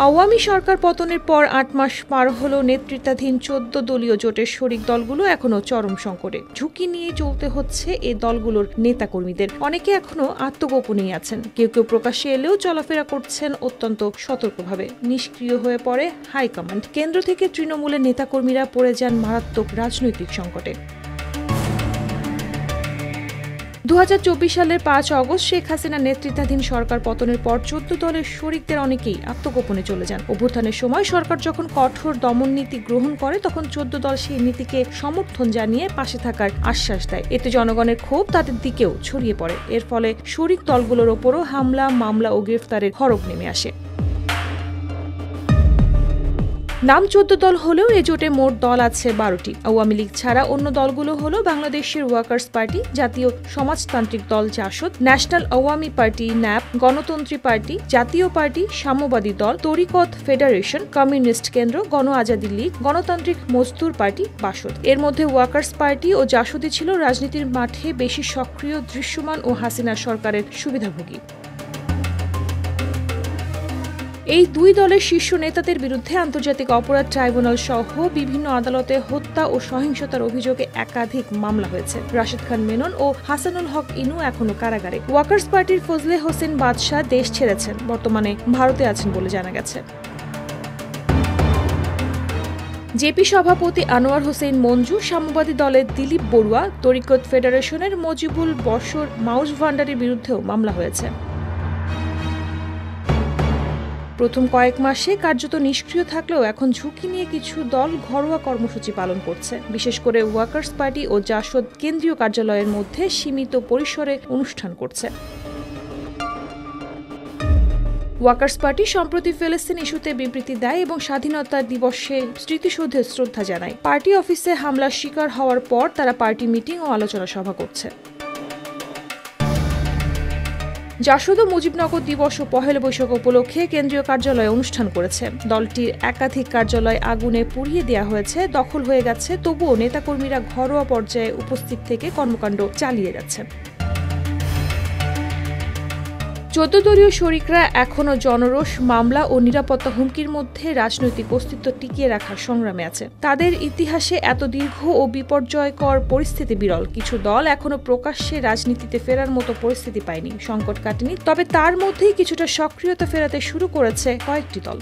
আওয়ামী সরকার পতনের পর ৮ মাস পার হলেও নেতৃত্বাধীন ১৪ দলীয় জোটের শরিক দলগুলো এখনো চরম সংকটে। ঝুঁকি নিয়ে চলতে হচ্ছে এ দলগুলোর নেতাকর্মীদের। অনেকে এখনো আত্মগোপনেই আছেন, কেউ কেউ প্রকাশ্যে এলেও চলাফেরা করছেন অত্যন্ত সতর্কভাবে। নিষ্ক্রিয় হয়ে পড়ে হাইকমান্ড। কেন্দ্র থেকে তৃণমূলের নেতাকর্মীরা পড়ে যান মারাত্মক রাজনৈতিক সংকটে। ২০২৪ সালের ৫ অগস্ট শেখ হাসিনার নেতৃত্বাধীন সরকার পতনের পর ১৪ দলের শরিকদের অনেকেই আত্মগোপনে চলে যান। অভ্যুত্থানের সময় সরকার যখন কঠোর দমন নীতি গ্রহণ করে, তখন ১৪ দল সেই নীতিকে সমর্থন জানিয়ে পাশে থাকার আশ্বাস দেয়। এতে জনগণের ক্ষোভ তাদের দিকেও ছড়িয়ে পড়ে। এর ফলে শরিক দলগুলোর ওপরও হামলা, মামলা ও গ্রেফতারের খড়গ নেমে আসে। নাম ১৪ দল হলেও এ জোটে মোট দল আছে ১২টি। আওয়ামী লীগ ছাড়া অন্য দলগুলো হলো বাংলাদেশের ওয়ার্কার্স পার্টি, জাতীয় সমাজতান্ত্রিক দল জাসদ, ন্যাশনাল আওয়ামী পার্টি ন্যাপ, গণতন্ত্রী পার্টি, জাতীয় পার্টি, সাম্যবাদী দল, তরিকত ফেডারেশন, কমিউনিস্ট কেন্দ্র, গণ আজাদী লীগ, গণতান্ত্রিক মজদুর পার্টি, বাসদ। এর মধ্যে ওয়ার্কার্স পার্টি ও জাসদই ছিল রাজনীতির মাঠে বেশি সক্রিয়, দৃশ্যমান ও হাসিনা সরকারের সুবিধাভোগী। এই দুই দলের শীর্ষ নেতাদের বিরুদ্ধে আন্তর্জাতিক অপরাধ ট্রাইব্যুনাল সহ বিভিন্ন আদালতে হত্যা ও সহিংসতার অভিযোগে একাধিক মামলা হয়েছে। রাশেদ খান মেনন ও হাসানুল হক ইনু এখনো কারাগারে। ওয়ার্কার্স পার্টির ফজলে হোসেন বাদশাহ দেশ ছেড়েছেন, বর্তমানে ভারতে আছেন বলে জানা গেছে। জেপি সভাপতি আনোয়ার হোসেন মঞ্জু, সাম্যবাদী দলের দিলীপ বড়ুয়া, তরিকত ফেডারেশনের মজিবুল বশর মাউস ভান্ডারির বিরুদ্ধেও মামলা হয়েছে। প্রথম কয়েক মাসে কার্যত নিষ্ক্রিয় থাকলেও এখন ঝুঁকি নিয়ে কিছু দল ঘরোয়া কর্মসূচি পালন করছে। বিশেষ করে ওয়ার্কার্স পার্টি ও জাসদ কেন্দ্রীয় কার্যালয়ের মধ্যে সীমিত পরিসরে অনুষ্ঠান করছে। ওয়ার্কার্স পার্টি সম্প্রতি ফিলিস্তিন ইস্যুতে বিবৃতি দেয় এবং স্বাধীনতা দিবসে স্মৃতিসৌধে শ্রদ্ধা জানায়। পার্টি অফিসে হামলার শিকার হওয়ার পর তারা পার্টি মিটিং ও আলোচনা সভা করছে। জাসদ মুজিবনগর দিবস ও পহেলা বৈশাখ উপলক্ষে কেন্দ্রীয় কার্যালয়ে অনুষ্ঠান করেছে। দলটির একাধিক কার্যালয় আগুনে পুড়িয়ে দেওয়া হয়েছে, দখল হয়ে গেছে, তবুও নেতাকর্মীরা ঘরোয়া পর্যায়ে উপস্থিত থেকে কর্মকাণ্ড চালিয়ে যাচ্ছে। ১৪ দলীয় শরিকরা এখনো জনরোষ, মামলা ও নিরাপত্তা হুমকির মধ্যে রাজনৈতিক অস্তিত্ব টিকিয়ে রাখার সংগ্রামে আছে। তাদের ইতিহাসে এত দীর্ঘ ও বিপর্যয়কর পরিস্থিতি বিরল। কিছু দল এখনো প্রকাশ্যে রাজনীতিতে ফেরার মতো পরিস্থিতি পায়নি, সংকট কাটেনি, তবে তার মধ্যেই কিছুটা সক্রিয়তা ফেরাতে শুরু করেছে কয়েকটি দল।